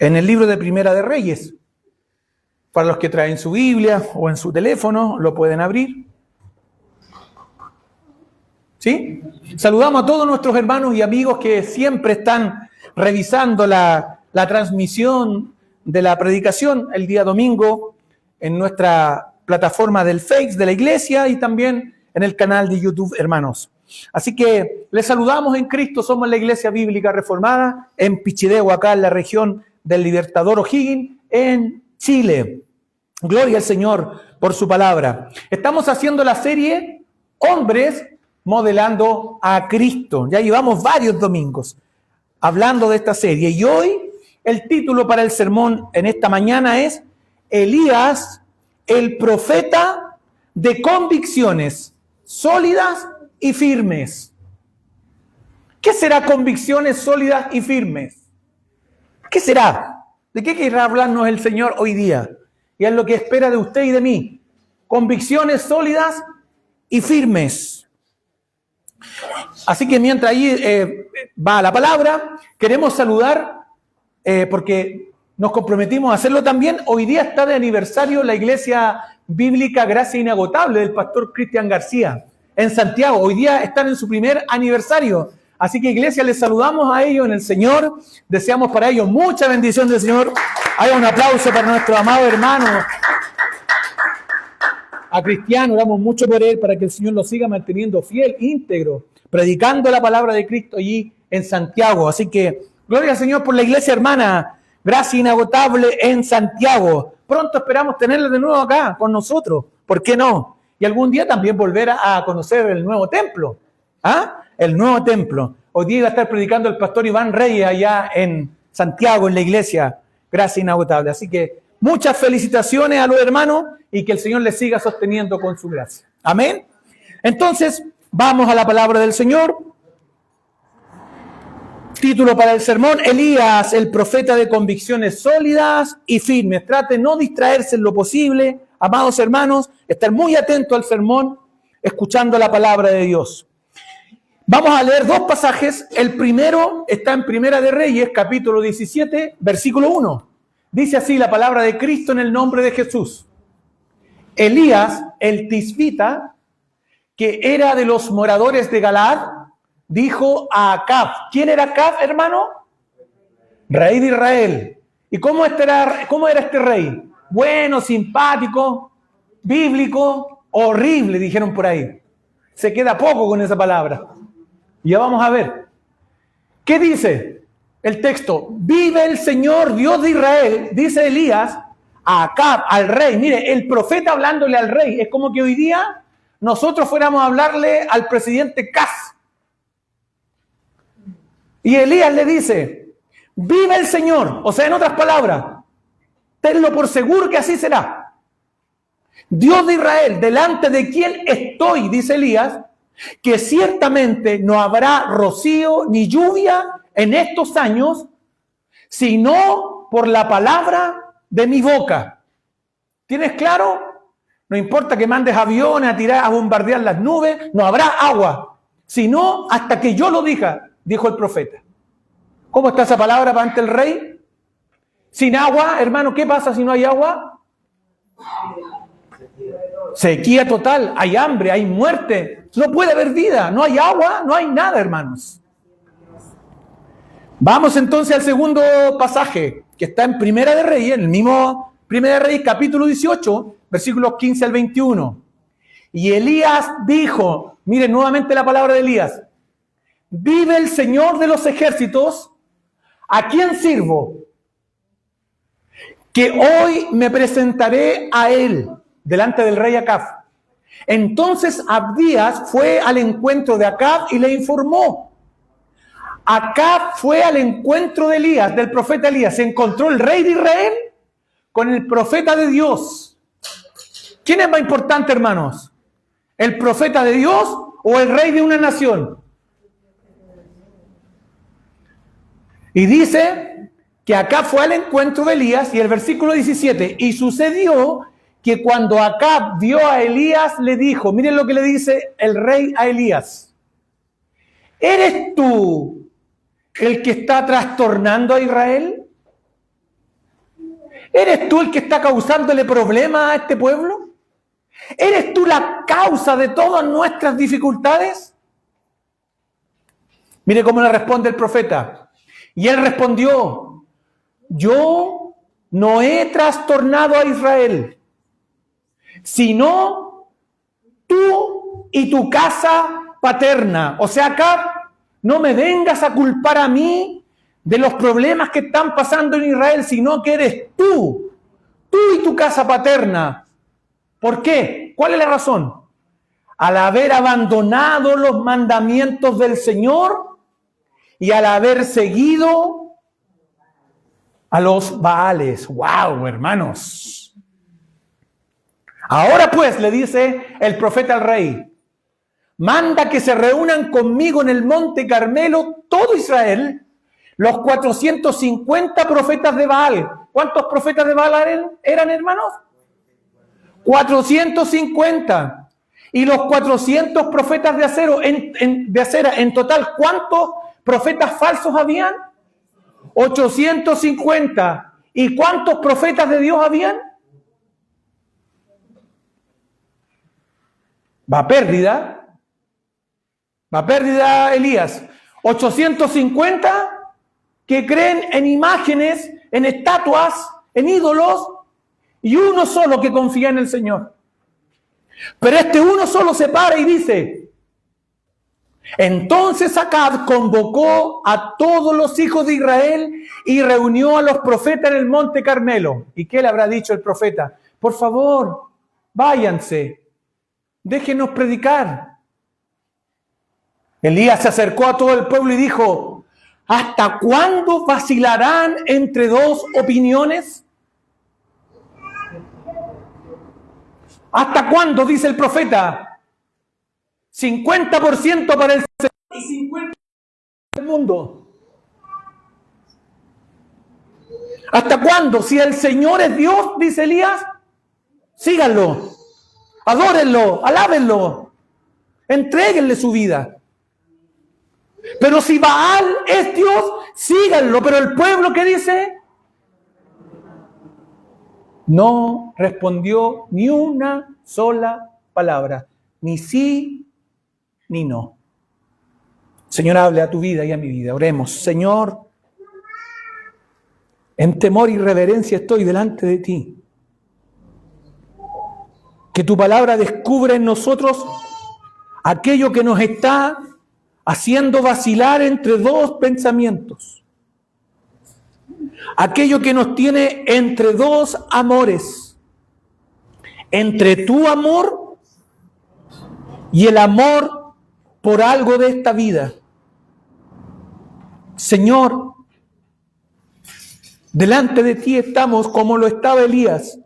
en el libro de Primera de Reyes. Para los que traen su Biblia o en su teléfono, lo pueden abrir. ¿Sí? Saludamos a todos nuestros hermanos y amigos que siempre están revisando la transmisión de la predicación el día domingo en nuestra plataforma del Face de la iglesia y también en el canal de YouTube, hermanos. Así que les saludamos en Cristo, somos la Iglesia Bíblica Reformada en Pichidegua, acá en la región del Libertador O'Higgins, en Chile. Gloria al Señor por su palabra. Estamos haciendo la serie Hombres modelando a Cristo. Ya llevamos varios domingos hablando de esta serie y hoy el título para el sermón en esta mañana es Elías, el profeta de convicciones sólidas y firmes. ¿Qué será convicciones sólidas y firmes? ¿Qué será? ¿De qué querrá hablarnos el Señor hoy día? Y es lo que espera de usted y de mí. Convicciones sólidas y firmes. Así que mientras ahí va la palabra, queremos saludar, porque nos comprometimos a hacerlo también. Hoy día está de aniversario la Iglesia Bíblica Gracia Inagotable del pastor Cristian García en Santiago. Hoy día están en su primer aniversario. Así que, iglesia, les saludamos a ellos en el Señor. Deseamos para ellos mucha bendición del Señor. Hay un aplauso para nuestro amado hermano, a Cristiano. Oramos mucho por él para que el Señor lo siga manteniendo fiel, íntegro, predicando la palabra de Cristo allí en Santiago. Así que, gloria al Señor por la iglesia hermana, Gracia Inagotable en Santiago. Pronto esperamos tenerla de nuevo acá con nosotros. ¿Por qué no? Y algún día también volver a conocer el nuevo templo. ¿Ah? El nuevo templo. Hoy día va a estar predicando el pastor Iván Reyes allá en Santiago, en la iglesia Gracia Inagotable. Así que muchas felicitaciones a los hermanos y que el Señor les siga sosteniendo con su gracia. Amén. Entonces, vamos a la palabra del Señor. Título para el sermón: Elías, el profeta de convicciones sólidas y firmes. Trate de no distraerse en lo posible, amados hermanos, estar muy atento al sermón, escuchando la palabra de Dios. Vamos a leer dos pasajes. El primero está en Primera de Reyes, capítulo 17, versículo 1. Dice así la palabra de Cristo en el nombre de Jesús. Elías, el tisbita, que era de los moradores de Galaad, dijo a Acab. ¿Quién era Acab, hermano? Rey de Israel. ¿Y cómo era este rey? Bueno, simpático, bíblico, horrible, dijeron por ahí. Se queda poco con esa palabra. Ya vamos a ver. ¿Qué dice el texto? Vive el Señor Dios de Israel, dice Elías a Acab, al rey. Mire, el profeta hablándole al rey. Es como que hoy día nosotros fuéramos a hablarle al presidente Kass. Y Elías le dice, vive el Señor. O sea, en otras palabras, tenlo por seguro que así será. Dios de Israel, delante de quien estoy, dice Elías, que ciertamente no habrá rocío ni lluvia en estos años, sino por la palabra de mi boca. ¿Tienes claro? No importa que mandes aviones a tirar, a bombardear las nubes, no habrá agua, sino hasta que yo lo diga, dijo el profeta. ¿Cómo está esa palabra ante el rey? Sin agua, hermano, ¿qué pasa si no hay agua? Sequía total, hay hambre, hay muerte, no puede haber vida, no hay agua, no hay nada, hermanos. Vamos entonces al segundo pasaje, que está en Primera de Reyes, en el mismo Primera de Reyes, capítulo 18, versículos 15 al 21. Y Elías dijo, miren nuevamente la palabra de Elías, vive el Señor de los ejércitos, ¿a quién sirvo? Que hoy me presentaré a él delante del rey Acab. Entonces Abdías fue al encuentro de Acab y le informó. Acab fue al encuentro de Elías, del profeta Elías. Se encontró el rey de Israel con el profeta de Dios. ¿Quién es más importante, hermanos? ¿El profeta de Dios o el rey de una nación? Y dice que Acab fue al encuentro de Elías, y el versículo 17, y sucedió que cuando Acab vio a Elías, le dijo, miren lo que le dice el rey a Elías, ¿eres tú el que está trastornando a Israel? ¿Eres tú el que está causándole problemas a este pueblo? ¿Eres tú la causa de todas nuestras dificultades? Mire cómo le responde el profeta. Y él respondió: yo no he trastornado a Israel, sino tú y tu casa paterna. O sea, acá no me vengas a culpar a mí de los problemas que están pasando en Israel, sino que eres tú y tu casa paterna. ¿Por qué? ¿Cuál es la razón? Al haber abandonado los mandamientos del Señor y al haber seguido a los Baales. ¡Wow, hermanos! Ahora pues, le dice el profeta al rey, manda que se reúnan conmigo en el monte Carmelo todo Israel, los 450 profetas de Baal. ¿Cuántos profetas de Baal eran, hermanos? 450. Y los 400 profetas de Acera, en total, ¿cuántos profetas falsos habían? 850. ¿Y cuántos profetas de Dios habían? Va pérdida Elías. 850 que creen en imágenes, en estatuas, en ídolos, y uno solo que confía en el Señor. Pero este uno solo se para y dice: entonces Acab convocó a todos los hijos de Israel y reunió a los profetas en el monte Carmelo. ¿Y qué le habrá dicho el profeta? Por favor, váyanse, déjenos predicar. Elías se acercó a todo el pueblo y dijo: ¿hasta cuándo vacilarán entre dos opiniones? ¿Hasta cuándo? Dice el profeta. 50% para el Señor y 50% para el mundo. ¿Hasta cuándo? Si el Señor es Dios, dice Elías, síganlo, adórenlo, alábenlo, entréguenle su vida. Pero si Baal es Dios, síganlo. Pero el pueblo, ¿qué dice? No respondió ni una sola palabra, ni sí ni no. Señor, hable a tu vida y a mi vida. Oremos. Señor, en temor y reverencia estoy delante de ti. Que tu palabra descubra en nosotros aquello que nos está haciendo vacilar entre dos pensamientos. Aquello que nos tiene entre dos amores. Entre tu amor y el amor por algo de esta vida. Señor, delante de ti estamos como lo estaba Elías.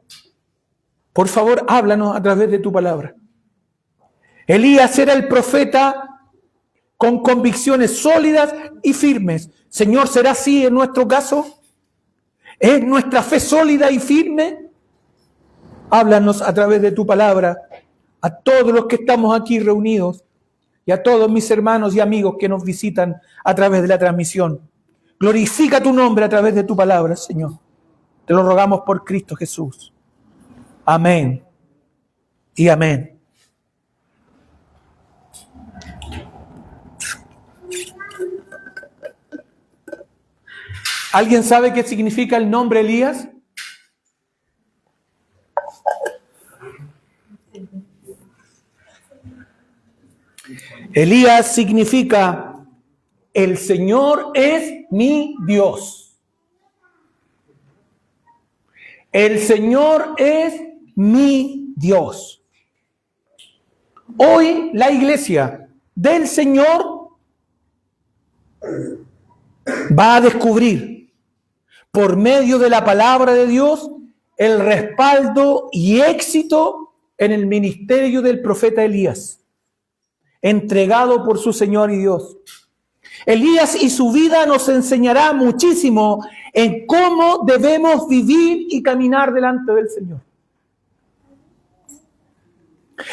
Por favor, háblanos a través de tu palabra. Elías era el profeta con convicciones sólidas y firmes. Señor, ¿será así en nuestro caso? ¿Es nuestra fe sólida y firme? Háblanos a través de tu palabra a todos los que estamos aquí reunidos y a todos mis hermanos y amigos que nos visitan a través de la transmisión. Glorifica tu nombre a través de tu palabra, Señor. Te lo rogamos por Cristo Jesús. Amén y amén. ¿Alguien sabe qué significa el nombre Elías? Elías significa: el Señor es mi Dios. El Señor es mi Dios. Hoy la iglesia del Señor va a descubrir por medio de la palabra de Dios el respaldo y éxito en el ministerio del profeta Elías, entregado por su Señor y Dios. Elías y su vida nos enseñará muchísimo en cómo debemos vivir y caminar delante del Señor.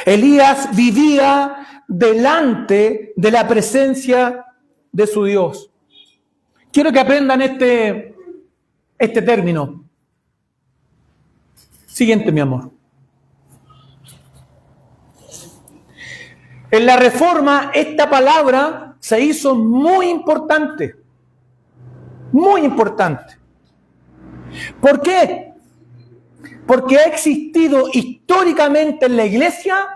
Elías vivía delante de la presencia de su Dios. Quiero que aprendan este término. Siguiente, mi amor. En la Reforma, esta palabra se hizo muy importante. Muy importante. ¿Por qué? Porque ha existido históricamente en la Iglesia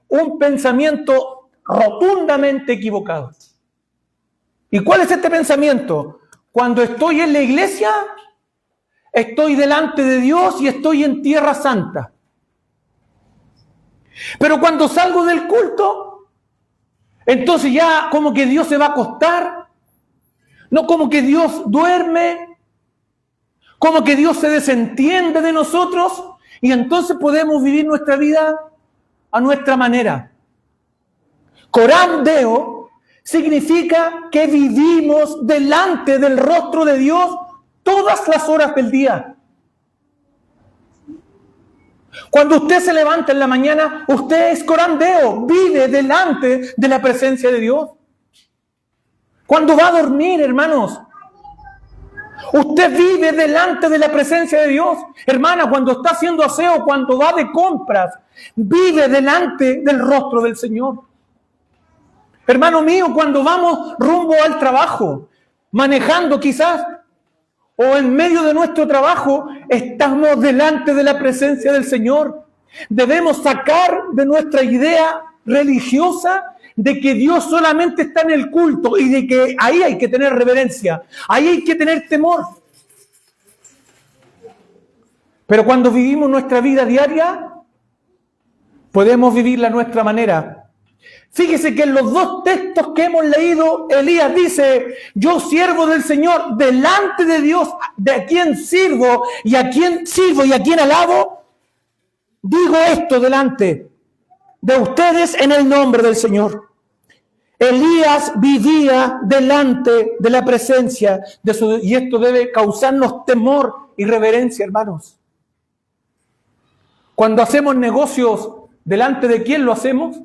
un pensamiento rotundamente equivocado. ¿Y cuál es este pensamiento? Cuando estoy en la Iglesia, estoy delante de Dios y estoy en tierra santa. Pero cuando salgo del culto, entonces ya como que Dios se va a acostar, no como que Dios duerme, como que Dios se desentiende de nosotros y entonces podemos vivir nuestra vida a nuestra manera. Coram Deo significa que vivimos delante del rostro de Dios todas las horas del día. Cuando usted se levanta en la mañana, usted es Coram Deo, vive delante de la presencia de Dios. Cuando va a dormir, hermanos, usted vive delante de la presencia de Dios. Hermana, cuando está haciendo aseo, cuando va de compras, vive delante del rostro del Señor. Hermano mío, cuando vamos rumbo al trabajo, manejando quizás, o en medio de nuestro trabajo, estamos delante de la presencia del Señor. Debemos sacar de nuestra idea religiosa de que Dios solamente está en el culto y de que ahí hay que tener reverencia, ahí hay que tener temor. Pero cuando vivimos nuestra vida diaria, podemos vivirla a nuestra manera. Fíjese que en los dos textos que hemos leído, Elías dice, yo siervo del Señor, delante de Dios, de a quien sirvo y a quien alabo, digo esto delante de ustedes en el nombre del Señor. Elías vivía delante de la presencia de su Dios, y esto debe causarnos temor y reverencia, hermanos. Cuando hacemos negocios, ¿delante de quién lo hacemos?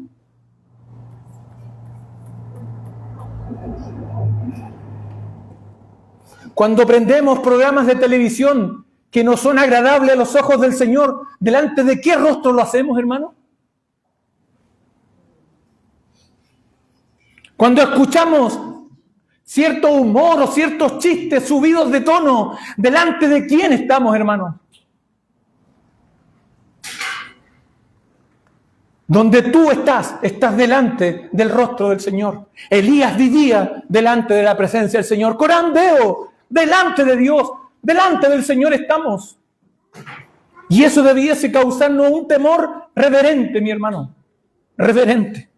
Cuando prendemos programas de televisión que no son agradables a los ojos del Señor, ¿delante de qué rostro lo hacemos, hermano? Cuando escuchamos cierto humor o ciertos chistes subidos de tono, ¿delante de quién estamos, hermano? Donde tú estás delante del rostro del Señor. Elías vivía delante de la presencia del Señor. Coram Deo, delante de Dios, delante del Señor estamos. Y eso debiese causarnos un temor reverente, mi hermano. Reverente.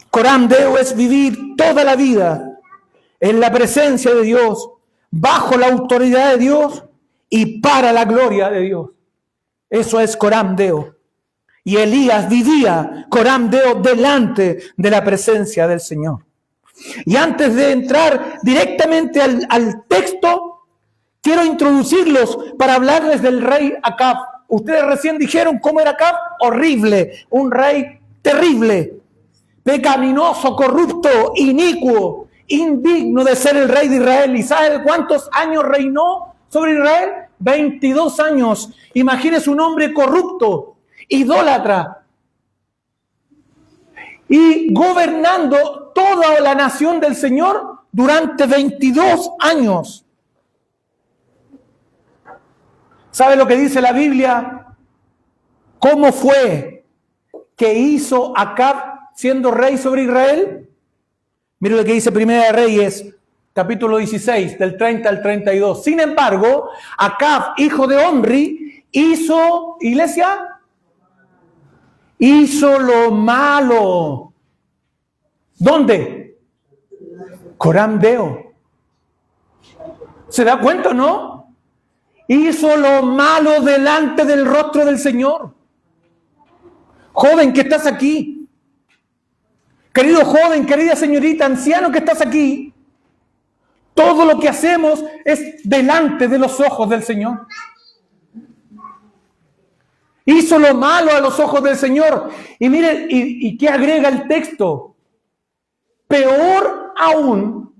Coram Deo es vivir toda la vida en la presencia de Dios, bajo la autoridad de Dios y para la gloria de Dios. Eso es Coram Deo. Y Elías vivía Coram Deo delante de la presencia del Señor. Y antes de entrar directamente al texto, quiero introducirlos para hablarles del rey Acab. Ustedes recién dijeron cómo era Acab. Horrible, un rey terrible, pecaminoso, corrupto, inicuo, indigno de ser el rey de Israel. ¿Y sabe cuántos años reinó sobre Israel? 22 años. Imagínese un hombre corrupto, idólatra, y gobernando toda la nación del Señor durante 22 años. ¿Sabe lo que dice la Biblia? ¿Cómo fue que hizo Acab siendo rey sobre Israel? Mire lo que dice Primera de Reyes, capítulo 16, del 30 al 32. Sin embargo, Acab, hijo de Omri, hizo, iglesia, hizo lo malo. ¿Dónde? Coram Deo. ¿Se da cuenta o no? Hizo lo malo delante del rostro del Señor. Joven que estás aquí, querido joven, querida señorita, anciano que estás aquí, todo lo que hacemos es delante de los ojos del Señor. Hizo lo malo a los ojos del Señor. Y miren, ¿y qué agrega el texto? Peor aún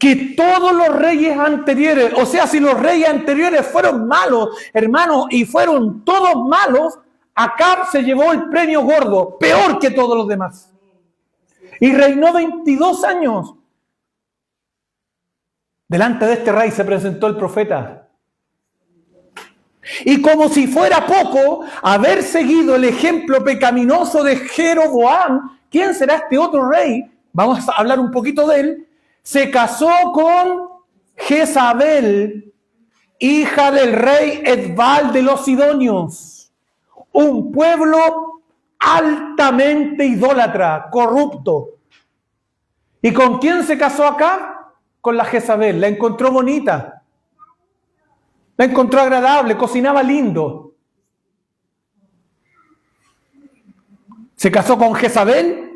que todos los reyes anteriores, o sea, si los reyes anteriores fueron malos, hermanos, y fueron todos malos, Acab se llevó el premio gordo, peor que todos los demás. Y reinó 22 años. Delante de este rey se presentó el profeta. Y como si fuera poco, haber seguido el ejemplo pecaminoso de Jeroboam, ¿quién será este otro rey? Vamos a hablar un poquito de él. Se casó con Jezabel, hija del rey Edbal de los Sidonios, un pueblo altamente idólatra, corrupto. ¿Y con quién se casó acá? Con la Jezabel. La encontró bonita, la encontró agradable, cocinaba lindo. Se casó con Jezabel.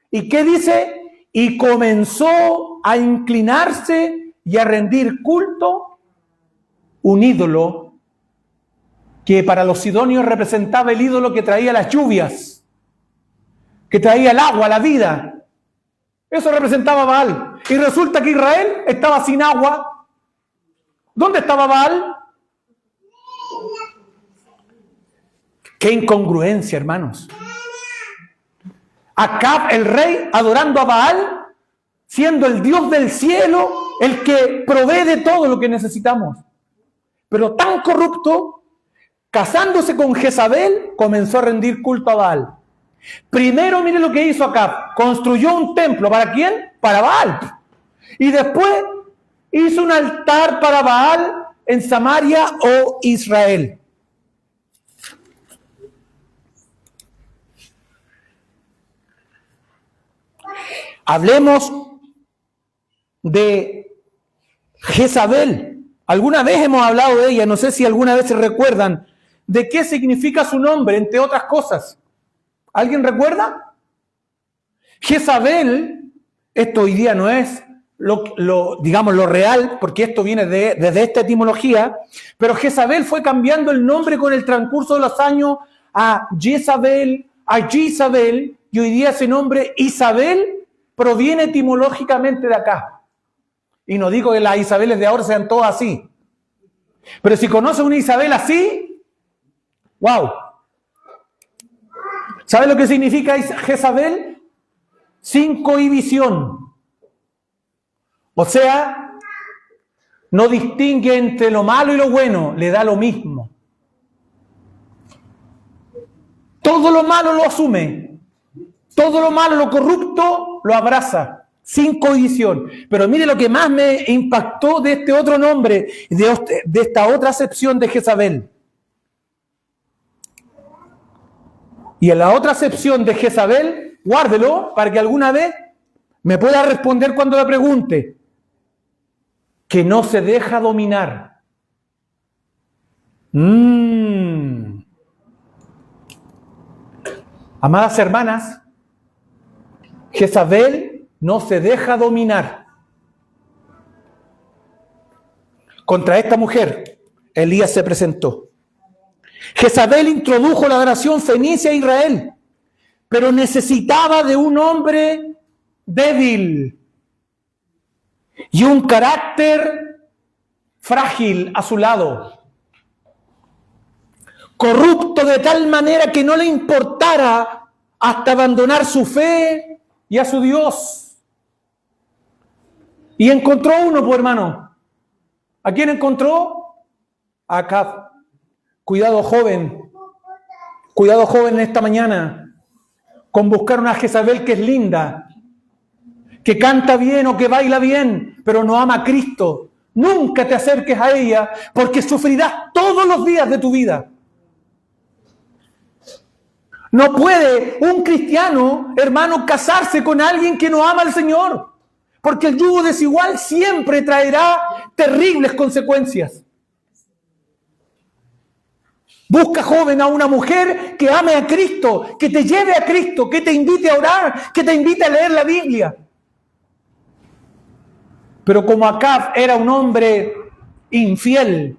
¿Y qué dice? Y comenzó a inclinarse y a rendir culto un ídolo que para los sidonios representaba el ídolo que traía las lluvias, que traía el agua, la vida. Eso representaba Baal. Y resulta que Israel estaba sin agua. ¿Dónde estaba Baal? Qué incongruencia, hermanos. Acab, el rey, adorando a Baal, siendo el Dios del cielo, el que provee de todo lo que necesitamos. Pero tan corrupto, casándose con Jezabel, comenzó a rendir culto a Baal. Primero, mire lo que hizo Acab. Construyó un templo. ¿Para quién? Para Baal. Y después hizo un altar para Baal en Samaria o Israel. Hablemos de Jezabel. Alguna vez hemos hablado de ella, no sé si alguna vez se recuerdan de qué significa su nombre, entre otras cosas. ¿Alguien recuerda? Jezabel, esto hoy día no es digamos lo real, porque esto viene desde esta etimología, pero Jezabel fue cambiando el nombre con el transcurso de los años a Jezabel, y hoy día ese nombre Isabel proviene etimológicamente de acá. Y no digo que las Isabeles de ahora sean todas así. Pero si conoces una Isabel así, ¡wow! ¿Sabe lo que significa Jezabel? Sin cohibición. O sea, no distingue entre lo malo y lo bueno, le da lo mismo. Todo lo malo lo asume. Todo lo malo, lo corrupto, lo abraza, sin cohibición. Pero mire lo que más me impactó de este otro nombre, de esta otra acepción de Jezabel. Y en la otra acepción de Jezabel, guárdelo para que alguna vez me pueda responder cuando le pregunte. Que no se deja dominar. Amadas hermanas, Jezabel no se deja dominar. Contra esta mujer, Elías se presentó. Jezabel introdujo la adoración fenicia a Israel, pero necesitaba de un hombre débil y un carácter frágil a su lado, corrupto de tal manera que no le importara hasta abandonar su fe y a su Dios. Y encontró uno, pues hermano. ¿A quién encontró? A Acab. Cuidado joven esta mañana con buscar una Jezabel que es linda, que canta bien o que baila bien, pero no ama a Cristo. Nunca te acerques a ella porque sufrirás todos los días de tu vida. No puede un cristiano, hermano, casarse con alguien que no ama al Señor, porque el yugo desigual siempre traerá terribles consecuencias. Busca, joven, a una mujer que ame a Cristo, que te lleve a Cristo, que te invite a orar, que te invite a leer la Biblia. Pero como Acab era un hombre infiel,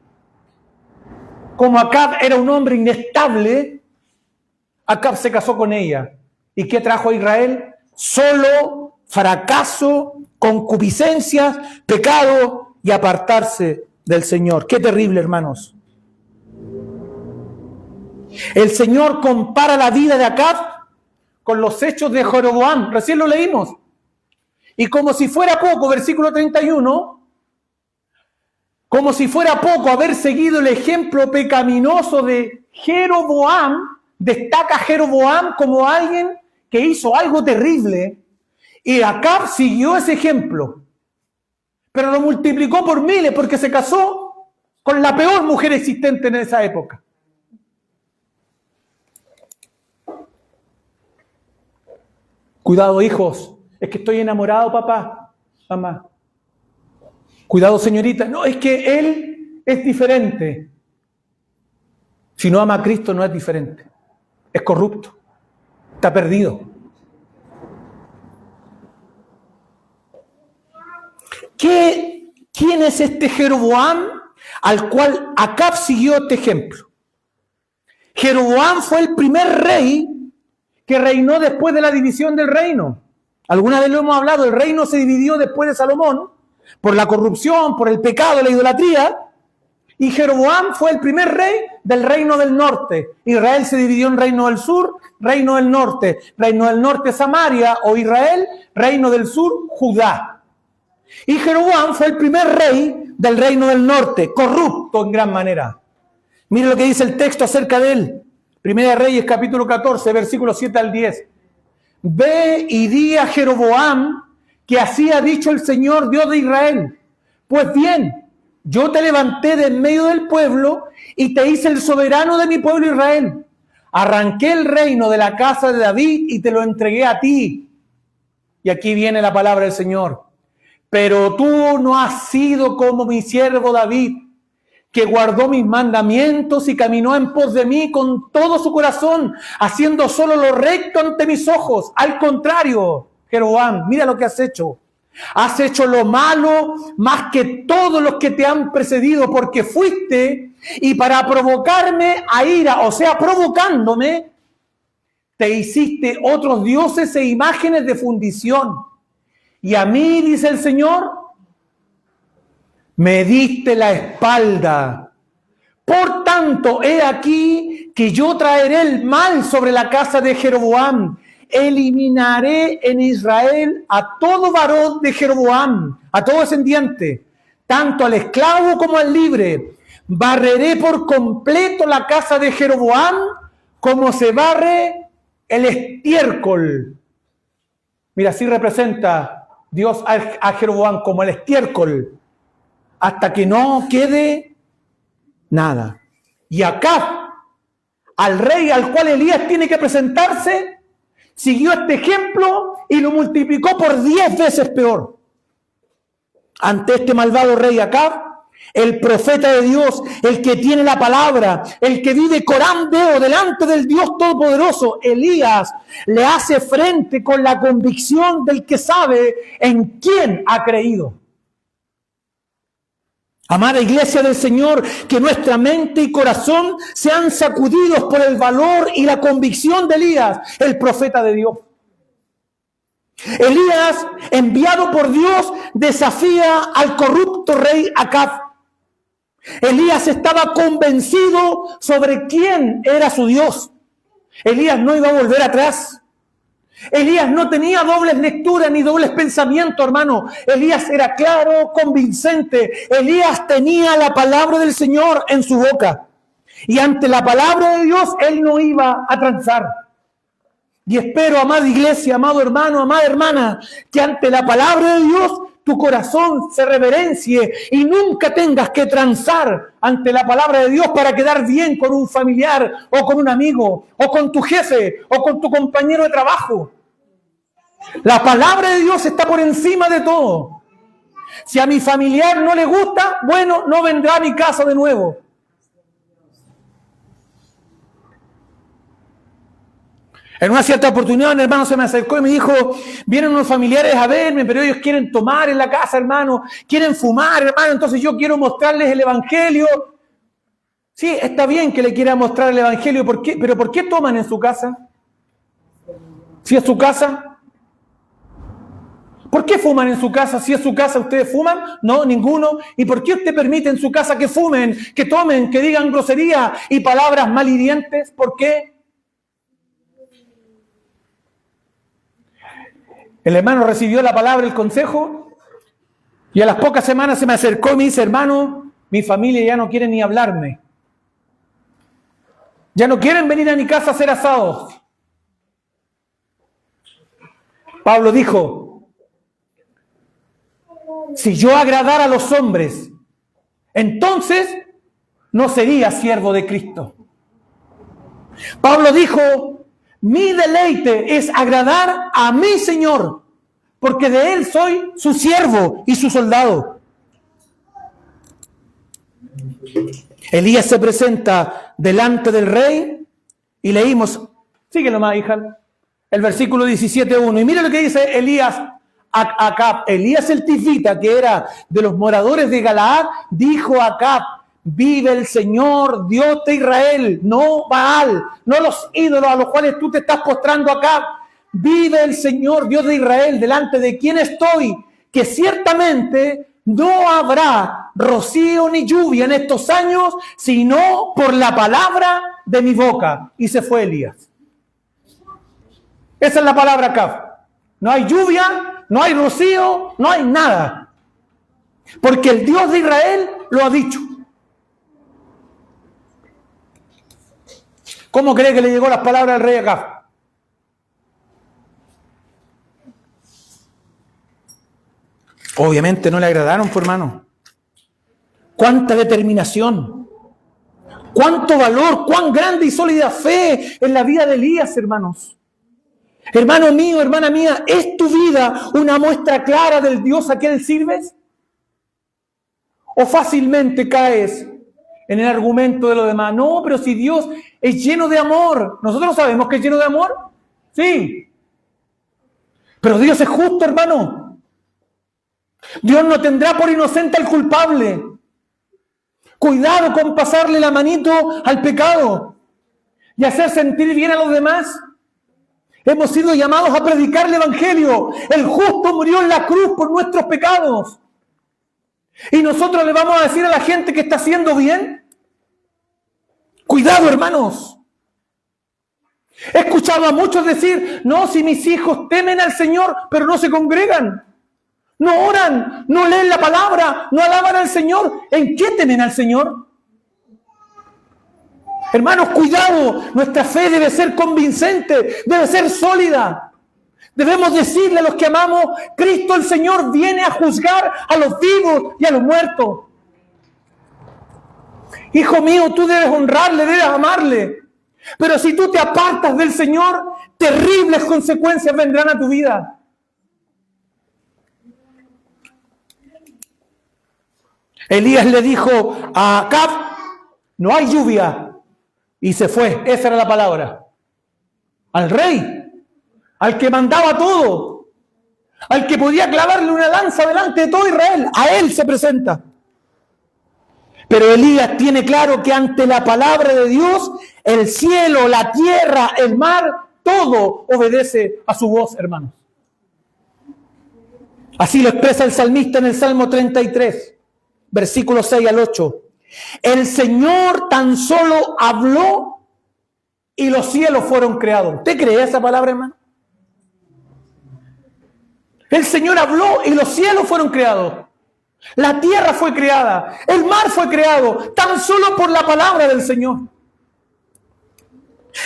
como Acab era un hombre Acab se casó con ella. ¿Y qué trajo a Israel? Solo fracaso, concupiscencias, pecado y apartarse del Señor. Qué terrible, hermanos. El Señor compara la vida de Acab con los hechos de Jeroboam. Recién lo leímos. Y como si fuera poco, versículo 31, como si fuera poco haber seguido el ejemplo pecaminoso de Jeroboam, destaca Jeroboam como alguien que hizo algo terrible. Y Acab siguió ese ejemplo. Pero lo multiplicó por miles porque se casó con la peor mujer existente en esa época. Cuidado, hijos. Es que estoy enamorado, papá, mamá. Cuidado, señorita. No, es que él es diferente. Si no ama a Cristo, no es diferente. Es corrupto. Está perdido. ¿Quién es este Jeroboam al cual Acab siguió este ejemplo? Jeroboam fue el primer rey que reinó después de la división del reino. Alguna vez lo hemos hablado, el reino se dividió después de Salomón por la corrupción, por el pecado, la idolatría, y Jeroboam fue el primer rey del reino del norte. Israel se dividió en reino del sur, reino del norte. Reino del norte Samaria o Israel, reino del sur Judá. Y Jeroboam fue el primer rey del reino del norte, corrupto en gran manera. Mire lo que dice el texto acerca de él. Primera de Reyes, capítulo 14, versículos 7 al 10. Ve y di a Jeroboam que así ha dicho el Señor Dios de Israel. Pues bien, yo te levanté de en medio del pueblo y te hice el soberano de mi pueblo Israel. Arranqué el reino de la casa de David y te lo entregué a ti. Y aquí viene la palabra del Señor. Pero tú no has sido como mi siervo David, que guardó mis mandamientos y caminó en pos de mí con todo su corazón, haciendo solo lo recto ante mis ojos. Al contrario, Jeroboam, mira lo que has hecho. Has hecho lo malo más que todos los que te han precedido, porque fuiste y para provocarme a ira, o sea, provocándome, te hiciste otros dioses e imágenes de fundición. Y a mí, dice el Señor, me diste la espalda. Por tanto, he aquí que yo traeré el mal sobre la casa de Jeroboam. Eliminaré en Israel a todo varón de Jeroboam, a todo descendiente, tanto al esclavo como al libre. Barreré por completo la casa de Jeroboam como se barre el estiércol. Mira, así representa Dios a Jeroboam como el estiércol, hasta que no quede nada. Y acá, al rey al cual Elías tiene que presentarse, siguió este ejemplo y lo multiplicó por 10 veces peor. Ante este malvado rey Acab, el profeta de Dios, el que tiene la palabra, el que vive Corán Deo delante del Dios Todopoderoso, Elías le hace frente con la convicción del que sabe en quién ha creído. Amada iglesia del Señor, que nuestra mente y corazón sean sacudidos por el valor y la convicción de Elías, el profeta de Dios. Elías, enviado por Dios, desafía al corrupto rey Acab. Elías estaba convencido sobre quién era su Dios. Elías no iba a volver atrás. Elías no tenía dobles lecturas ni dobles pensamientos, hermano. Elías era claro, convincente. Elías tenía la palabra del Señor en su boca. Y ante la palabra de Dios, él no iba a transar. Y espero, amada iglesia, amado hermano, amada hermana, que ante la palabra de Dios, tu corazón se reverencie y nunca tengas que transar ante la palabra de Dios para quedar bien con un familiar o con un amigo o con tu jefe o con tu compañero de trabajo. La palabra de Dios está por encima de todo. Si a mi familiar no le gusta, bueno, no vendrá a mi casa de nuevo. En una cierta oportunidad un hermano se me acercó y me dijo, vienen unos familiares a verme, pero ellos quieren tomar en la casa, hermano, quieren fumar, hermano, entonces yo quiero mostrarles el evangelio. Sí, está bien que le quiera mostrar el evangelio, ¿por qué? Pero ¿por qué toman en su casa? Si es su casa. ¿Por qué fuman en su casa? Si es su casa, ¿ustedes fuman? No, ninguno. ¿Y por qué usted permite en su casa que fumen, que tomen, que digan grosería y palabras malhirientes? ¿Por qué? El hermano recibió la palabra, el consejo, y a las pocas semanas se me acercó y me dice: hermano, mi familia ya no quiere ni hablarme. Ya no quieren venir a mi casa a hacer asados. Pablo dijo: si yo agradara a los hombres, entonces no sería siervo de Cristo. Pablo dijo: mi deleite es agradar a mi Señor, porque de Él soy su siervo y su soldado. Elías se presenta delante del rey y leímos, síguelo más, hija, el versículo 17:1. Y mira lo que dice Elías a Acab. Elías el Tifita, que era de los moradores de Galaad, dijo a Acab: vive el Señor, Dios de Israel, no Baal, no los ídolos a los cuales tú te estás postrando, Acab. Vive el Señor, Dios de Israel, delante de quien estoy, que ciertamente no habrá rocío ni lluvia en estos años, sino por la palabra de mi boca. Y se fue Elías. Esa es la palabra acá. No hay lluvia, no hay rocío, no hay nada. Porque el Dios de Israel lo ha dicho. ¿Cómo cree que le llegó las palabras al rey Acab? Obviamente no le agradaron, pues, hermano. Cuánta determinación, cuánto valor, cuán grande y sólida fe en la vida de Elías, hermanos. Hermano mío, hermana mía, ¿es tu vida una muestra clara del Dios a quien sirves? ¿O fácilmente caes en el argumento de los demás? No, pero si Dios es lleno de amor. ¿Nosotros sabemos que es lleno de amor? Sí. Pero Dios es justo, hermano. Dios no tendrá por inocente al culpable. Cuidado con pasarle la manito al pecado y hacer sentir bien a los demás. Hemos sido llamados a predicar el Evangelio. El justo murió en la cruz por nuestros pecados. ¿Y nosotros le vamos a decir a la gente que está haciendo bien? Cuidado, hermanos. He escuchado a muchos decir: no, si mis hijos temen al Señor, pero no se congregan. No oran, no leen la palabra, no alaban al Señor. ¿En qué temen al Señor? Hermanos, cuidado. Nuestra fe debe ser convincente, debe ser sólida. Debemos decirle a los que amamos: Cristo el Señor viene a juzgar a los vivos y a los muertos. Hijo mío, tú debes honrarle, debes amarle. Pero si tú te apartas del Señor, terribles consecuencias vendrán a tu vida. Elías le dijo a Acab: no hay lluvia. Y se fue. Esa era la palabra. Al rey, al que mandaba todo, al que podía clavarle una lanza delante de todo Israel, a él se presenta. Pero Elías tiene claro que ante la palabra de Dios, el cielo, la tierra, el mar, todo obedece a su voz, hermanos. Así lo expresa el salmista en el Salmo 33. Versículos 6 al 8. El Señor tan solo habló y los cielos fueron creados. ¿Usted cree esa palabra, hermano? El Señor habló y los cielos fueron creados. La tierra fue creada. El mar fue creado tan solo por la palabra del Señor.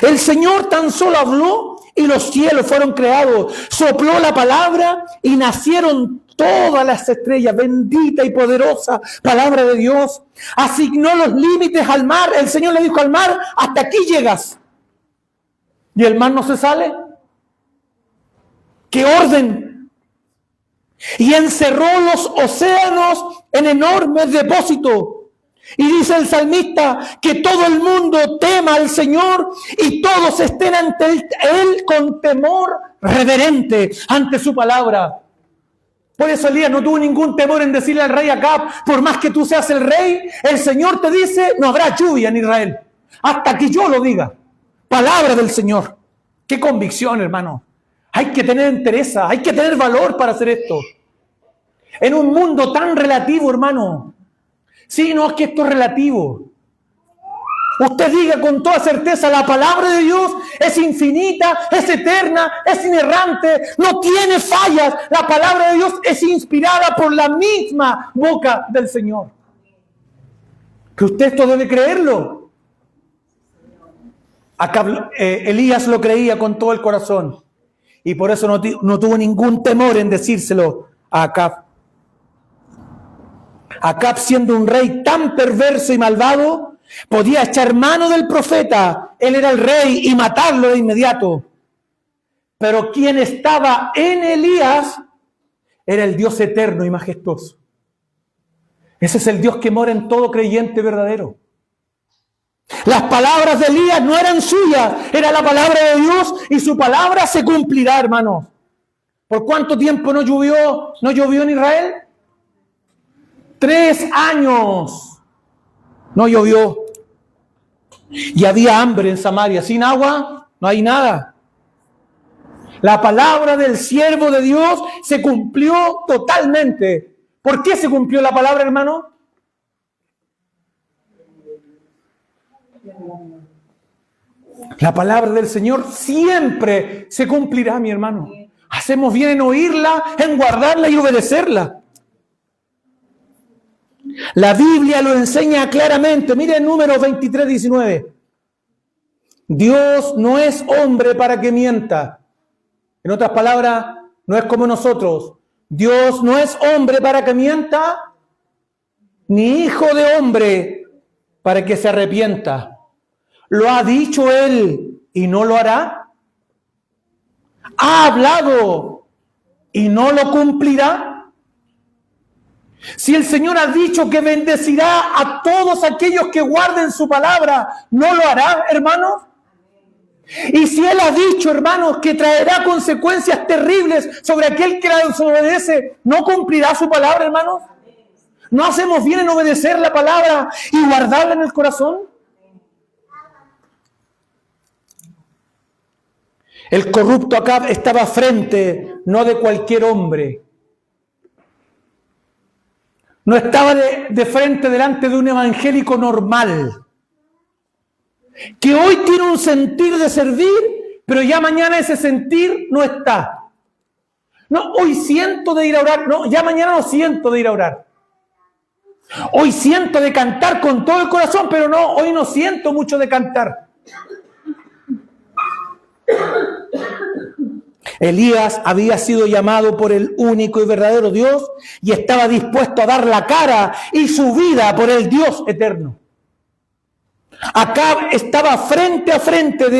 El Señor tan solo habló y los cielos fueron creados. Sopló la palabra y nacieron todas las estrellas. Bendita y poderosa palabra de Dios. Asignó los límites al mar. El Señor le dijo al mar: hasta aquí llegas. ¿Y el mar no se sale? ¡Qué orden! Y encerró los océanos en enormes depósitos. Y dice el salmista que todo el mundo tema al Señor y todos estén ante Él con temor reverente ante su palabra. Por eso Elías no tuvo ningún temor en decirle al rey Acab: por más que tú seas el rey, el Señor te dice: no habrá lluvia en Israel hasta que yo lo diga. Palabra del Señor. Qué convicción, hermano. Hay que tener entereza, hay que tener valor para hacer esto. En un mundo tan relativo, hermano. Sí, no, es que esto es relativo. Usted diga con toda certeza, la palabra de Dios es infinita, es eterna, es inerrante, no tiene fallas. La palabra de Dios es inspirada por la misma boca del Señor. Que usted esto debe creerlo. Acab, Elías lo creía con todo el corazón y por eso no tuvo ningún temor en decírselo a Acab. Acab, siendo un rey tan perverso y malvado, podía echar mano del profeta, él era el rey, y matarlo de inmediato. Pero quien estaba en Elías era el Dios eterno y majestuoso. Ese es el Dios que mora en todo creyente verdadero. Las palabras de Elías no eran suyas, era la palabra de Dios y su palabra se cumplirá, hermanos. ¿Por cuánto tiempo no llovió en Israel? 3 años no llovió. Y había hambre en Samaria. Sin agua no hay nada. La palabra del siervo de Dios se cumplió totalmente. ¿Por qué se cumplió la palabra, hermano? La palabra del Señor siempre se cumplirá, mi hermano. Hacemos bien en oírla, en guardarla y obedecerla. La Biblia lo enseña claramente. Mire el número 23:19. Dios no es hombre para que mienta. En otras palabras, no es como nosotros. Dios no es hombre para que mienta, ni hijo de hombre para que se arrepienta. ¿Lo ha dicho Él y no lo hará? ¿Ha hablado y no lo cumplirá? Si el Señor ha dicho que bendecirá a todos aquellos que guarden su palabra, ¿no lo hará, hermanos? Y si Él ha dicho, hermanos, que traerá consecuencias terribles sobre aquel que la desobedece, ¿no cumplirá su palabra, hermanos? ¿No hacemos bien en obedecer la palabra y guardarla en el corazón? El corrupto Acab estaba frente, no de cualquier hombre. No estaba de frente delante de un evangélico normal, que hoy tiene un sentir de servir, pero ya mañana ese sentir no está. No, hoy siento de ir a orar, no, ya mañana no siento de ir a orar. Hoy siento de cantar con todo el corazón, pero no, hoy no siento mucho de cantar. Elías había sido llamado por el único y verdadero Dios y estaba dispuesto a dar la cara y su vida por el Dios eterno. Acab estaba frente a frente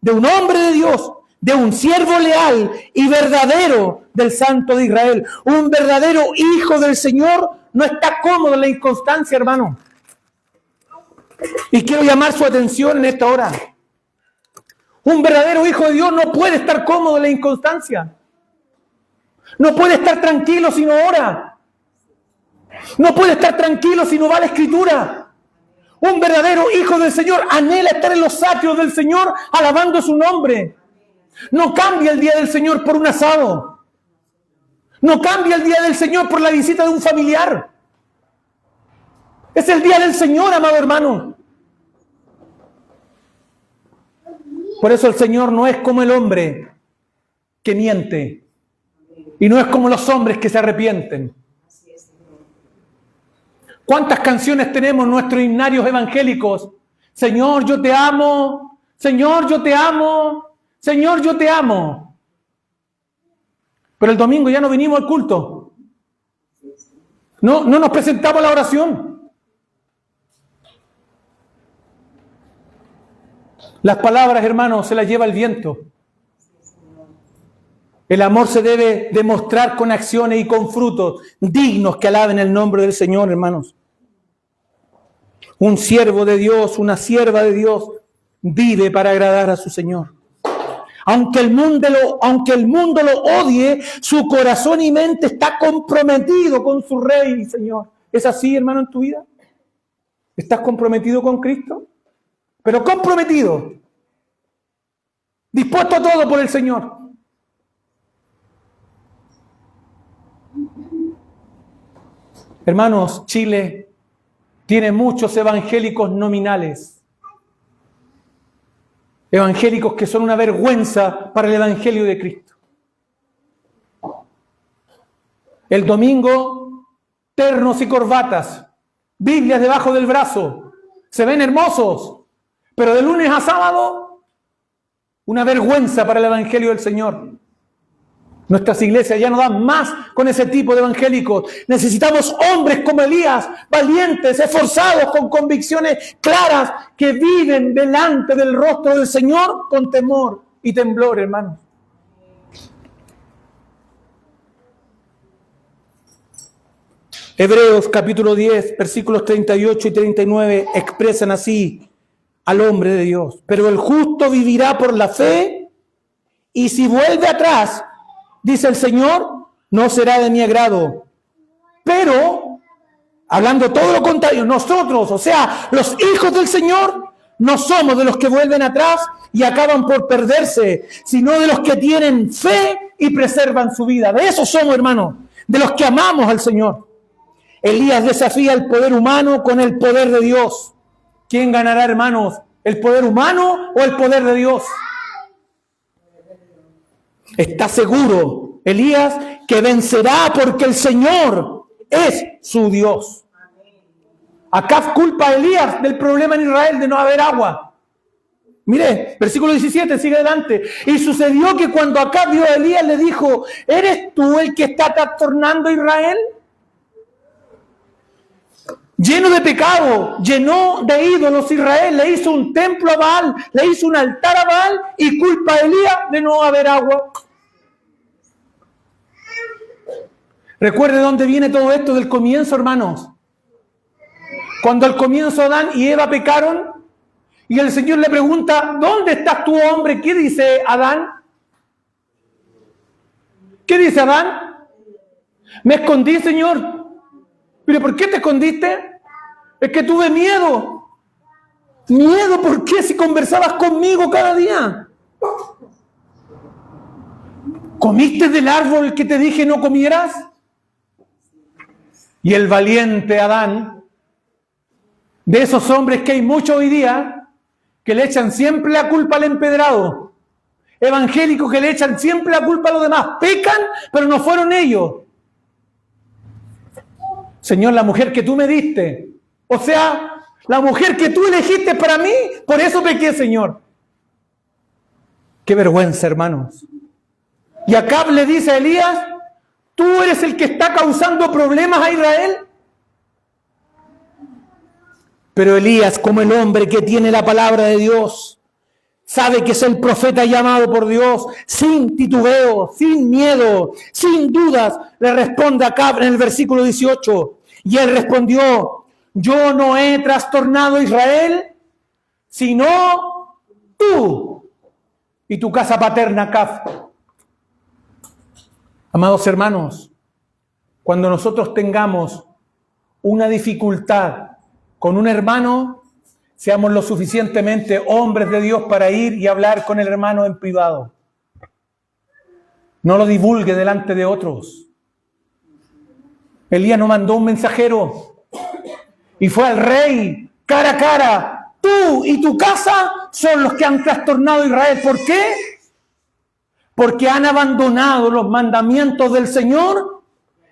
de un hombre de Dios, de un siervo leal y verdadero del Santo de Israel. Un verdadero hijo del Señor no está cómodo en la inconstancia, hermano. Y quiero llamar su atención en esta hora. Un verdadero hijo de Dios no puede estar cómodo en la inconstancia. No puede estar tranquilo si no ora. No puede estar tranquilo si no va a la Escritura. Un verdadero hijo del Señor anhela estar en los atrios del Señor alabando su nombre. No cambia el día del Señor por un asado. No cambia el día del Señor por la visita de un familiar. Es el día del Señor, amado hermano. Por eso el Señor no es como el hombre que miente. Y no es como los hombres que se arrepienten. ¿Cuántas canciones tenemos en nuestros himnarios evangélicos? Señor, yo te amo. Señor, yo te amo. Señor, yo te amo. Pero el domingo ya no vinimos al culto. No nos presentamos a la oración. Las palabras, hermanos, se las lleva el viento. El amor se debe demostrar con acciones y con frutos dignos que alaben el nombre del Señor, hermanos. Un siervo de Dios, una sierva de Dios, vive para agradar a su Señor. Aunque el mundo lo odie, su corazón y mente está comprometido con su Rey y Señor. ¿Es así, hermano, en tu vida? ¿Estás comprometido con Cristo? Pero comprometido. dispuesto a todo por el Señor. Hermanos, Chile tiene muchos evangélicos nominales. Evangélicos que son una vergüenza para el Evangelio de Cristo. El domingo, ternos y corbatas, Biblias debajo del brazo, se ven hermosos, pero de lunes a sábado, una vergüenza para el Evangelio del Señor. Nuestras iglesias ya no dan más con ese tipo de evangélicos. Necesitamos hombres como Elías, valientes, esforzados, con convicciones claras, que viven delante del rostro del Señor con temor y temblor, hermanos. Hebreos capítulo 10, versículos 38 y 39 expresan así al hombre de Dios. Pero el justo vivirá por la fe, y si vuelve atrás, dice el Señor, no será de mi agrado. Pero, hablando todo lo contrario, nosotros, o sea, los hijos del Señor, no somos de los que vuelven atrás y acaban por perderse, sino de los que tienen fe y preservan su vida. De esos somos, hermanos, de los que amamos al Señor. Elías desafía el poder humano con el poder de Dios. ¿Quién ganará, hermanos? ¿El poder humano o el poder de Dios? Está seguro Elías que vencerá porque el Señor es su Dios. Acab culpa a Elías del problema en Israel de no haber agua. Mire, versículo 17, sigue adelante. Y sucedió que cuando Acab vio a Elías le dijo, ¿eres tú el que está trastornando a Israel? Lleno de pecado, llenó de ídolos Israel, le hizo un templo a Baal, le hizo un altar a Baal y culpa a Elías de no haber agua. Recuerde dónde viene todo esto del comienzo, hermanos. Cuando al comienzo Adán y Eva pecaron y el Señor le pregunta, ¿dónde estás tú, hombre? ¿Qué dice Adán? ¿Qué dice Adán? Me escondí, Señor. ¿Pero por qué te escondiste? Es que tuve miedo. ¿Miedo por qué si conversabas conmigo cada día? ¿Comiste del árbol que te dije no comieras? Y el valiente Adán, de esos hombres que hay muchos hoy día, que le echan siempre la culpa al empedrado, evangélicos que le echan siempre la culpa a los demás, pecan, pero no fueron ellos. Señor, la mujer que tú me diste, o sea, la mujer que tú elegiste para mí, por eso pequé, Señor. Qué vergüenza, hermanos. Y Acab le dice a Elías, ¿tú eres el que está causando problemas a Israel? Pero Elías, como el hombre que tiene la palabra de Dios, sabe que es el profeta llamado por Dios, sin titubeo, sin miedo, sin dudas, le responde a Acab en el versículo 18. Y él respondió, yo no he trastornado a Israel, sino tú y tu casa paterna, Acab. Amados hermanos, cuando nosotros tengamos una dificultad con un hermano, seamos lo suficientemente hombres de Dios para ir y hablar con el hermano en privado. No lo divulgue delante de otros. Elías no mandó un mensajero y fue al rey cara a cara. Tú y tu casa son los que han trastornado a Israel. ¿Por qué? Porque han abandonado los mandamientos del Señor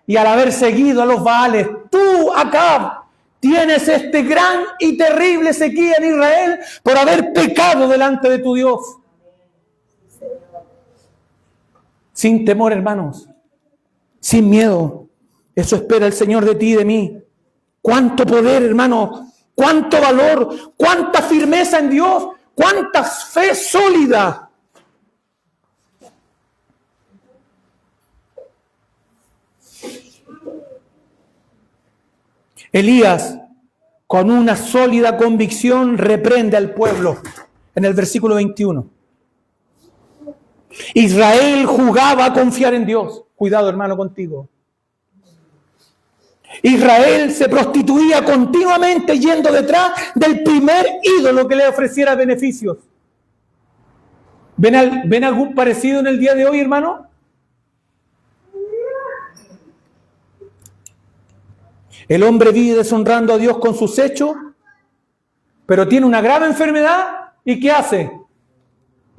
y al haber seguido a los Baales. Tú, Acab, tienes este gran y terrible sequía en Israel por haber pecado delante de tu Dios. Sin temor, hermanos, sin miedo. Eso espera el Señor de ti y de mí. Cuánto poder, hermanos, cuánto valor, cuánta firmeza en Dios, cuánta fe sólida. Elías, con una sólida convicción, reprende al pueblo en el versículo 21. Israel jugaba a confiar en Dios. Cuidado, hermano, contigo. Israel se prostituía continuamente yendo detrás del primer ídolo que le ofreciera beneficios. ¿Ven algún parecido en el día de hoy, hermano? El hombre vive deshonrando a Dios con sus hechos, pero tiene una grave enfermedad, ¿y qué hace?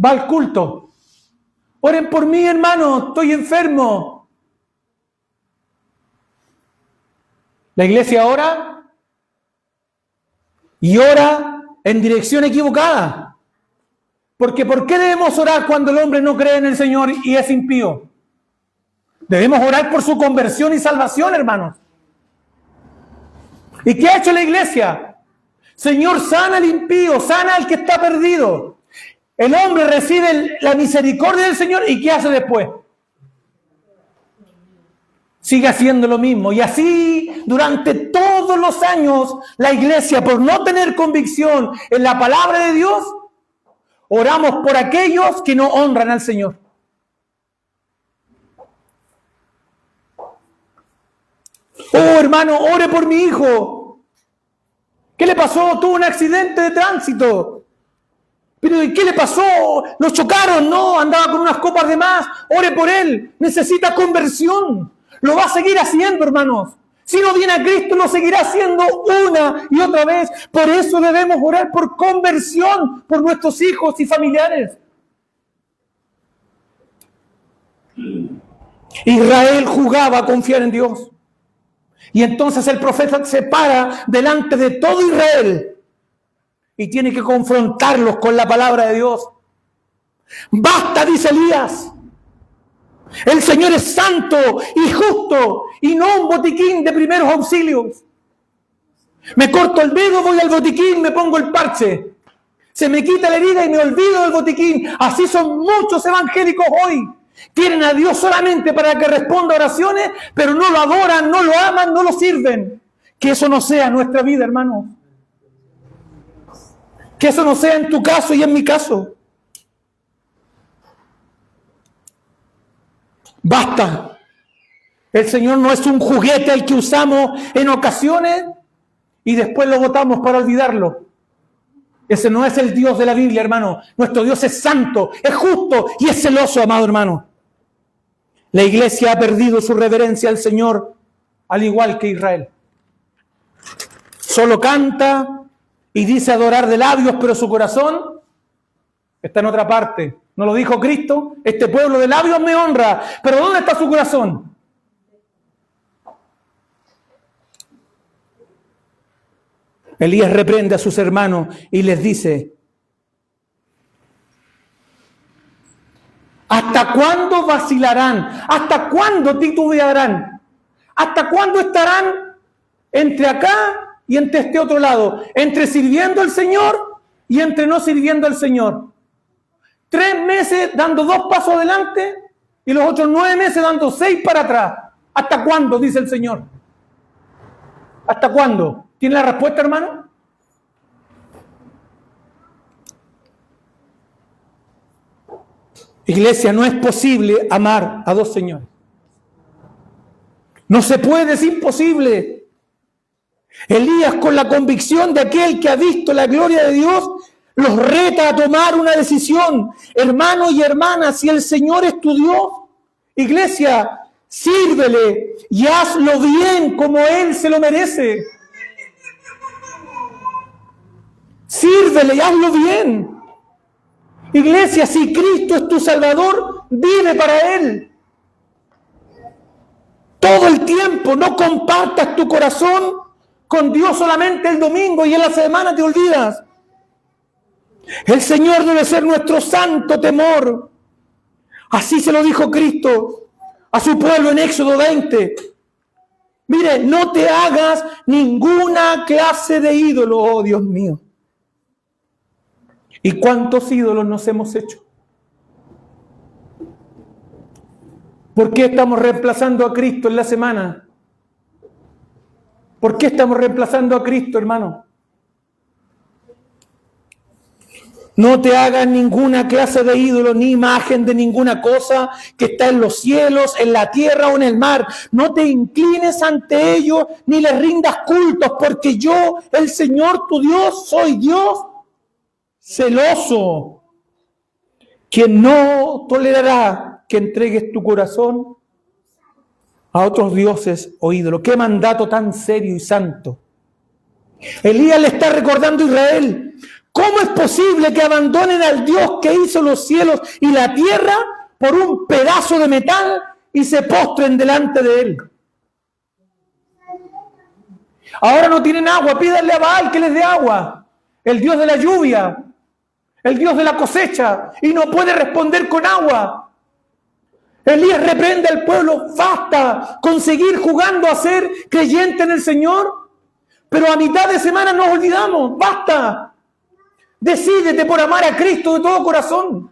Va al culto. Oren por mí, hermano, estoy enfermo. La iglesia ora y ora en dirección equivocada. Porque ¿por qué debemos orar cuando el hombre no cree en el Señor y es impío? Debemos orar por su conversión y salvación, hermanos. ¿Y qué ha hecho la iglesia? Señor, sana al impío, sana al que está perdido. El hombre recibe la misericordia del Señor, ¿y qué hace después? Sigue haciendo lo mismo. Y así, durante todos los años, la iglesia, por no tener convicción en la palabra de Dios, oramos por aquellos que no honran al Señor. Oh, hermano, ore por mi hijo. ¿Qué le pasó? Tuvo un accidente de tránsito. ¿Pero qué le pasó? ¿Lo chocaron? No, andaba con unas copas de más. Ore por él. Necesita conversión. Lo va a seguir haciendo, hermanos. Si no viene a Cristo, lo seguirá haciendo una y otra vez. Por eso debemos orar por conversión por nuestros hijos y familiares. Israel jugaba a confiar en Dios. Y entonces el profeta se para delante de todo Israel y tiene que confrontarlos con la palabra de Dios. Basta, dice Elías. El Señor es santo y justo y no un botiquín de primeros auxilios. Me corto el dedo, voy al botiquín, me pongo el parche. Se me quita la herida y me olvido del botiquín. Así son muchos evangélicos hoy. Quieren a Dios solamente para que responda a oraciones, pero no lo adoran, no lo aman, no lo sirven. Que eso no sea nuestra vida, hermanos. Que eso no sea en tu caso y en mi caso. Basta. El Señor no es un juguete al que usamos en ocasiones y después lo botamos para olvidarlo. Ese no es el Dios de la Biblia, hermano. Nuestro Dios es santo, es justo y es celoso, amado hermano. La iglesia ha perdido su reverencia al Señor, al igual que Israel. Solo canta y dice adorar de labios, pero su corazón está en otra parte. ¿No lo dijo Cristo? Este pueblo de labios me honra, pero ¿dónde está su corazón? Elías reprende a sus hermanos y les dice: ¿hasta cuándo vacilarán? ¿Hasta cuándo titubearán? ¿Hasta cuándo estarán entre acá y entre este otro lado? Entre sirviendo al Señor y entre no sirviendo al Señor. 3 meses dando 2 pasos adelante y los otros 9 meses dando 6 para atrás. ¿Hasta cuándo? Dice el Señor. ¿Hasta cuándo? ¿Tiene la respuesta, hermano? Iglesia, no es posible amar a 2 señores. No se puede, es imposible. Elías, con la convicción de aquel que ha visto la gloria de Dios, los reta a tomar una decisión. Hermanos y hermanas, si el Señor es tu Dios, iglesia, sírvele y hazlo bien como Él se lo merece. Sírvele y hazlo bien. Iglesia, si Cristo es tu Salvador, vive para Él. Todo el tiempo, no compartas tu corazón con Dios solamente el domingo y en la semana te olvidas. El Señor debe ser nuestro santo temor. Así se lo dijo Cristo a su pueblo en Éxodo 20. Mire, no te hagas ninguna clase de ídolo, oh Dios mío. ¿Y cuántos ídolos nos hemos hecho? ¿Por qué estamos reemplazando a Cristo en la semana? ¿Por qué estamos reemplazando a Cristo, hermano? No te hagas ninguna clase de ídolo, ni imagen de ninguna cosa que está en los cielos, en la tierra o en el mar. No te inclines ante ellos, ni les rindas cultos, porque yo, el Señor tu Dios, soy Dios celoso, quien no tolerará que entregues tu corazón a otros dioses o ídolos. ¡Qué mandato tan serio y santo! Elías le está recordando a Israel: ¿cómo es posible que abandonen al Dios que hizo los cielos y la tierra por un pedazo de metal y se postren delante de él? Ahora no tienen agua, pídanle a Baal que les dé agua, el Dios de la lluvia, el Dios de la cosecha, y no puede responder con agua. Elías reprende al pueblo: basta con seguir jugando a ser creyente en el Señor, pero a mitad de semana nos olvidamos. Basta, decídete por amar a Cristo de todo corazón.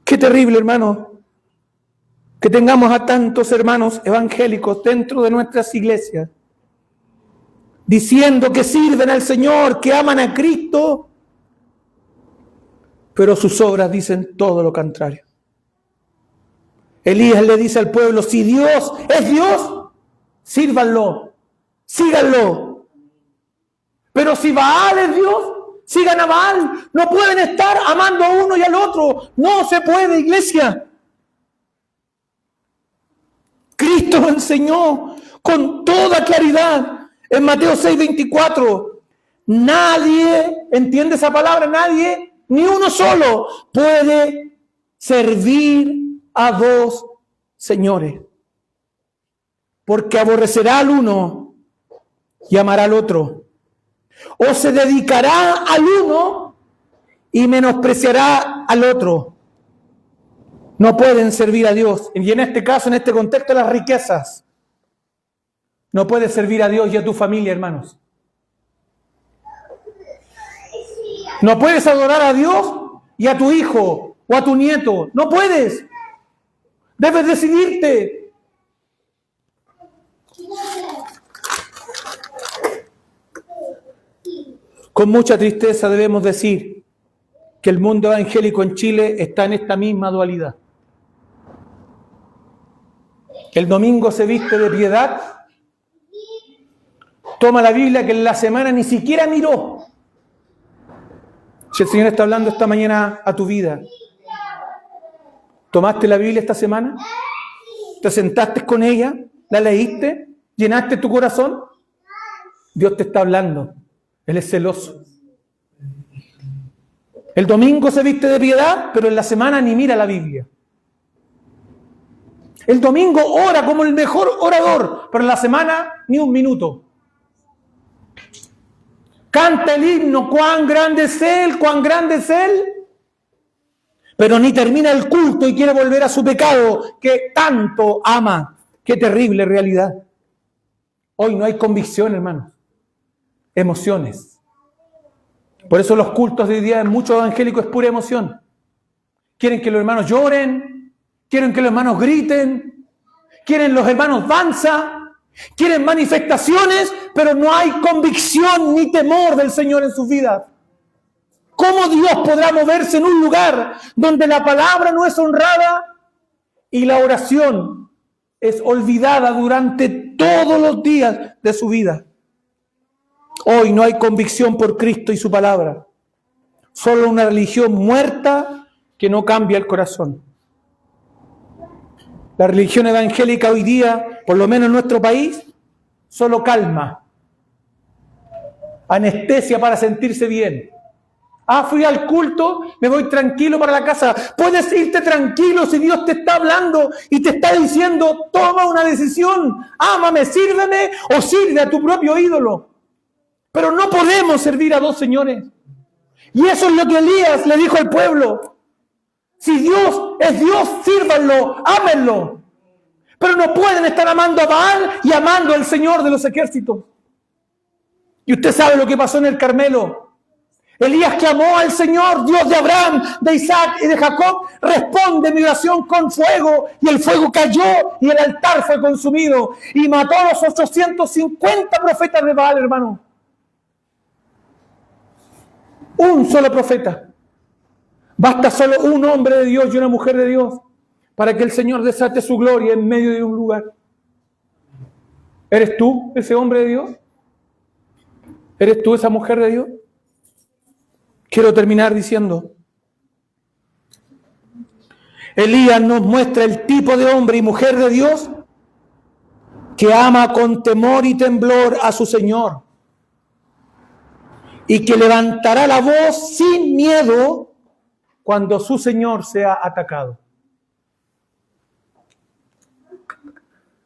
Qué terrible, hermano, que tengamos a tantos hermanos evangélicos dentro de nuestras iglesias diciendo que sirven al Señor, que aman a Cristo, pero sus obras dicen todo lo contrario. Elías le dice al pueblo: si Dios es Dios, sírvanlo, síganlo. Pero si Baal es Dios, sigan a Baal. No pueden estar amando a uno y al otro. No se puede, iglesia. Cristo lo enseñó con toda claridad en Mateo 6:24. Nadie, ¿entiende esa palabra? Nadie, ni uno solo, puede servir a dos señores, porque aborrecerá al uno y amará al otro, o se dedicará al uno y menospreciará al otro. No pueden servir a Dios. Y en este caso, en este contexto, las riquezas. No puedes servir a Dios y a tu familia, hermanos. No puedes adorar a Dios y a tu hijo o a tu nieto. No puedes. Debes decidirte. Con mucha tristeza debemos decir que el mundo evangélico en Chile está en esta misma dualidad. El domingo se viste de piedad, toma la Biblia que en la semana ni siquiera miró. Si el Señor está hablando esta mañana a tu vida, ¿tomaste la Biblia esta semana? ¿Te sentaste con ella? ¿La leíste? ¿Llenaste tu corazón? Dios te está hablando. Él es celoso. El domingo se viste de piedad, pero en la semana ni mira la Biblia. El domingo ora como el mejor orador, pero en la semana ni un minuto. Canta el himno: cuán grande es Él, cuán grande es Él. Pero ni termina el culto y quiere volver a su pecado que tanto ama. Qué terrible realidad. Hoy no hay convicción, hermanos. Emociones. Por eso los cultos de hoy día en muchos evangélicos es pura emoción. Quieren que los hermanos lloren, quieren que los hermanos griten, quieren los hermanos danza, quieren manifestaciones, pero no hay convicción ni temor del Señor en sus vidas. ¿Cómo Dios podrá moverse en un lugar donde la palabra no es honrada y la oración es olvidada durante todos los días de su vida? Hoy no hay convicción por Cristo y su palabra. Solo una religión muerta que no cambia el corazón. La religión evangélica hoy día, por lo menos en nuestro país, solo calma. Anestesia para sentirse bien. Fui al culto, me voy tranquilo para la casa. Puedes irte tranquilo si Dios te está hablando y te está diciendo: toma una decisión, ámame, sírveme o sirve a tu propio ídolo. Pero no podemos servir a dos señores. Y eso es lo que Elías le dijo al pueblo. Si Dios es Dios, sírvanlo, ámenlo. Pero no pueden estar amando a Baal y amando al Señor de los ejércitos. Y usted sabe lo que pasó en el Carmelo. Elías, que amó al Señor, Dios de Abraham, de Isaac y de Jacob, responde mi oración con fuego, y el fuego cayó y el altar fue consumido, y mató a los 850 profetas de Baal, hermano. Un solo profeta. Basta solo un hombre de Dios y una mujer de Dios para que el Señor desate su gloria en medio de un lugar. ¿Eres tú ese hombre de Dios? ¿Eres tú esa mujer de Dios? Quiero terminar diciendo, Elías nos muestra el tipo de hombre y mujer de Dios que ama con temor y temblor a su Señor y que levantará la voz sin miedo cuando su Señor sea atacado.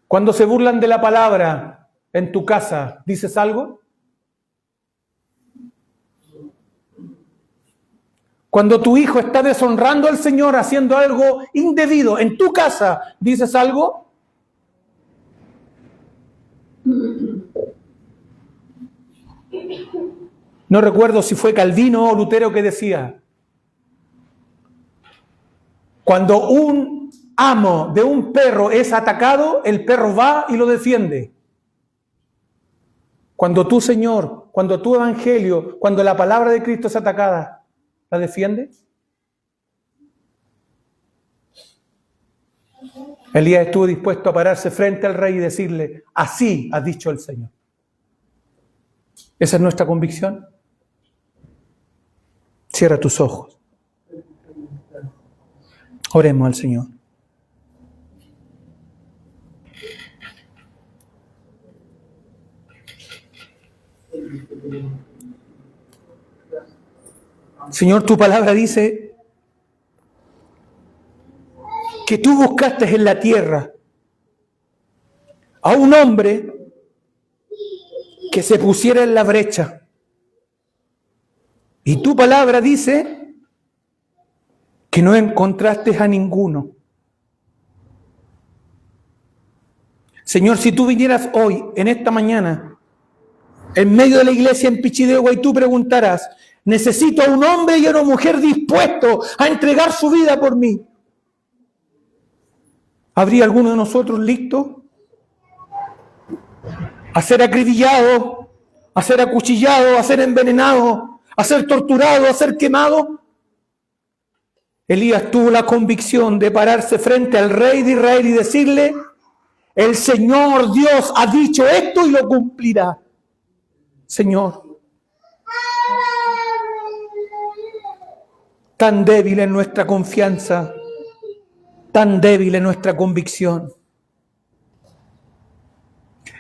Cuando se burlan de la palabra en tu casa, ¿dices algo? Cuando tu hijo está deshonrando al Señor, haciendo algo indebido en tu casa, ¿dices algo? No recuerdo si fue Calvino o Lutero que decía, cuando un amo de un perro es atacado, el perro va y lo defiende. Cuando tu Señor, cuando tu evangelio, cuando la palabra de Cristo es atacada, ¿la defiende? Elías estuvo dispuesto a pararse frente al rey y decirle, así ha dicho el Señor. ¿Esa es nuestra convicción? Cierra tus ojos. Oremos al Señor. Señor, tu palabra dice que tú buscaste en la tierra a un hombre que se pusiera en la brecha. Y tu palabra dice que no encontraste a ninguno. Señor, si tú vinieras hoy, en esta mañana, en medio de la iglesia en Pichidegua y tú preguntaras, necesito a un hombre y a una mujer dispuesto a entregar su vida por mí, ¿habría alguno de nosotros listo a ser acribillado, a ser acuchillado, a ser envenenado, a ser torturado, a ser quemado? Elías tuvo la convicción de pararse frente al rey de Israel y decirle, el Señor Dios ha dicho esto y lo cumplirá. Señor, tan débil es nuestra confianza, tan débil es nuestra convicción.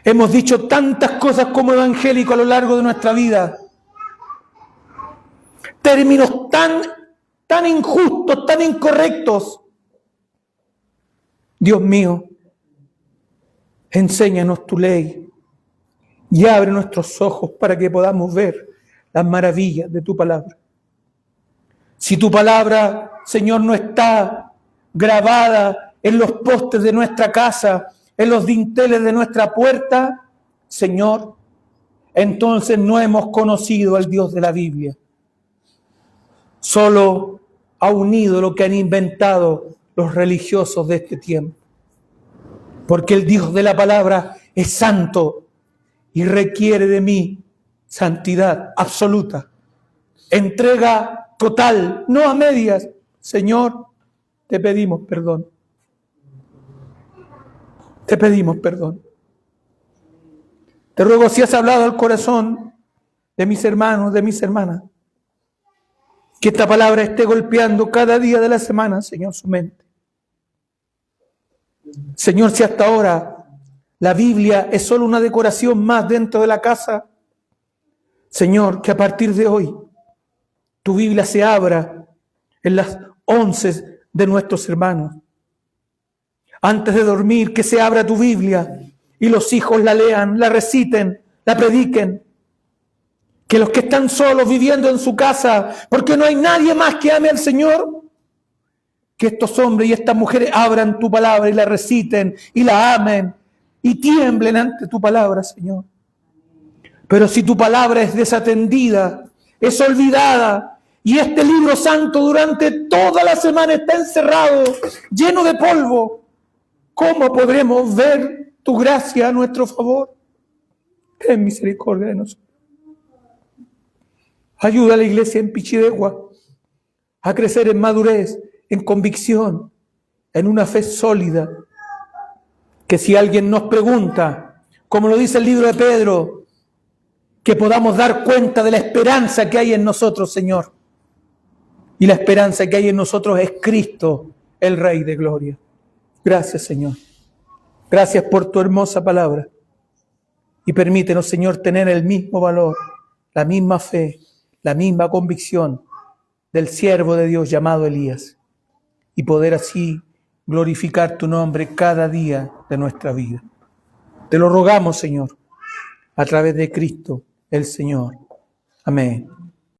Hemos dicho tantas cosas como evangélicos a lo largo de nuestra vida. Términos tan injustos, tan incorrectos. Dios mío, enséñanos tu ley y abre nuestros ojos para que podamos ver las maravillas de tu palabra. Si tu palabra, Señor, no está grabada en los postes de nuestra casa, en los dinteles de nuestra puerta, Señor, entonces no hemos conocido al Dios de la Biblia. Solo ha unido lo que han inventado los religiosos de este tiempo. Porque el Dios de la palabra es santo y requiere de mí santidad absoluta. Entrega total, no a medias. Señor, te pedimos perdón. Te pedimos perdón. Te ruego, si has hablado al corazón de mis hermanos, de mis hermanas, que esta palabra esté golpeando cada día de la semana, Señor, su mente. Señor, si hasta ahora la Biblia es solo una decoración más dentro de la casa, Señor, que a partir de hoy tu Biblia se abra en las onces de nuestros hermanos. Antes de dormir, que se abra tu Biblia y los hijos la lean, la reciten, la prediquen. Que los que están solos viviendo en su casa, porque no hay nadie más que ame al Señor, que estos hombres y estas mujeres abran tu palabra y la reciten y la amen y tiemblen ante tu palabra, Señor. Pero si tu palabra es desatendida, es olvidada, y este libro santo durante toda la semana está encerrado, lleno de polvo, ¿cómo podremos ver tu gracia a nuestro favor? Ten misericordia de nosotros. Ayuda a la iglesia en Pichidegua a crecer en madurez, en convicción, en una fe sólida. Que si alguien nos pregunta, como lo dice el libro de Pedro, que podamos dar cuenta de la esperanza que hay en nosotros, Señor. Y la esperanza que hay en nosotros es Cristo, el Rey de Gloria. Gracias, Señor. Gracias por tu hermosa palabra. Y permítenos, Señor, tener el mismo valor, la misma fe, la misma convicción del siervo de Dios llamado Elías. Y poder así glorificar tu nombre cada día de nuestra vida. Te lo rogamos, Señor, a través de Cristo, el Señor. Amén.